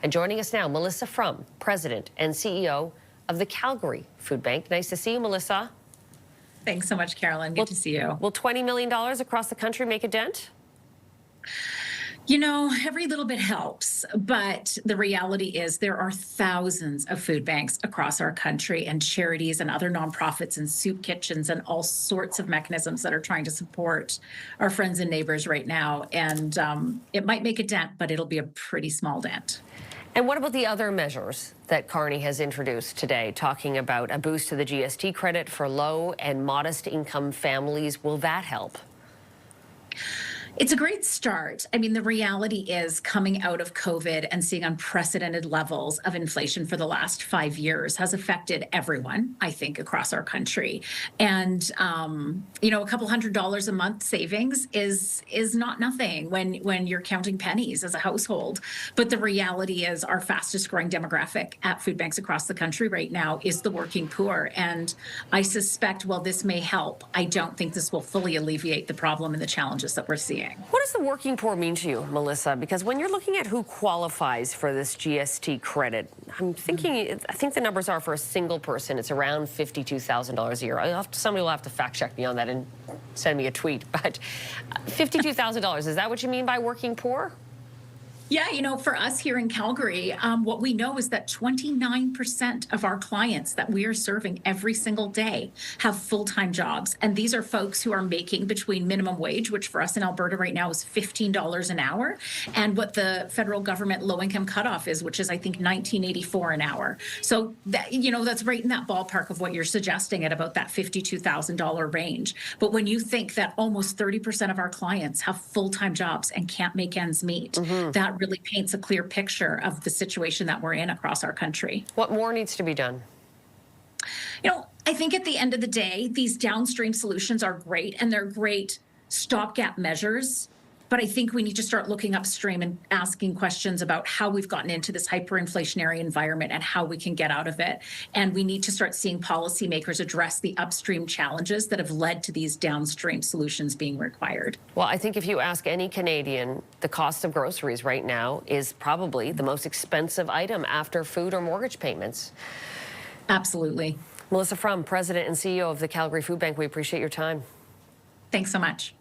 And joining us now, Melissa Frum, President and CEO of the Calgary Food Bank. Nice to see you, Melissa. Thanks so much, Carolyn. Good to see you. Will $20 million across the country make a dent? You know, every little bit helps, but the reality is there are thousands of food banks across our country and charities and other nonprofits and soup kitchens and all sorts of mechanisms that are trying to support our friends and neighbors right now. And it might make a dent, but it'll be a pretty small dent. And what about the other measures that Carney has introduced today, talking about a boost to the GST credit for low and modest income families? Will that help? It's a great start. I mean, the reality is coming out of COVID and seeing unprecedented levels of inflation for the last 5 years has affected everyone, I think, across our country. And, you know, a couple $100 a month savings is not nothing when you're counting pennies as a household. But the reality is our fastest growing demographic at food banks across the country right now is the working poor. And I suspect while this may help, I don't think this will fully alleviate the problem and the challenges that we're seeing. What does the working poor mean to you, Melissa? Because when you're looking at who qualifies for this GST credit, I'm thinking, I think the numbers are for a single person, it's around $52,000 a year. Somebody will have to fact check me on that and send me a tweet, but $52,000, is that what you mean by working poor? Yeah, you know, for us here in Calgary, what we know is that 29% of our clients that we are serving every single day have full-time jobs. And these are folks who are making between minimum wage, which for us in Alberta right now is $15 an hour, and what the federal government low-income cutoff is, which is, I think, $19.84 an hour. So, that, you know, that's right in that ballpark of what you're suggesting at about that $52,000 range. But when you think that almost 30% of our clients have full-time jobs and can't make ends meet, that really paints a clear picture of the situation that we're in across our country. What more needs to be done? You know, I think at the end of the day, these downstream solutions are great and they're great stopgap measures. But I think we need to start looking upstream and asking questions about how we've gotten into this hyperinflationary environment and how we can get out of it. And we need to start seeing policymakers address the upstream challenges that have led to these downstream solutions being required. Well, I think if you ask any Canadian, the cost of groceries right now is probably the most expensive item after food or mortgage payments. Absolutely. Melissa Frum, President and CEO of the Calgary Food Bank, we appreciate your time. Thanks so much.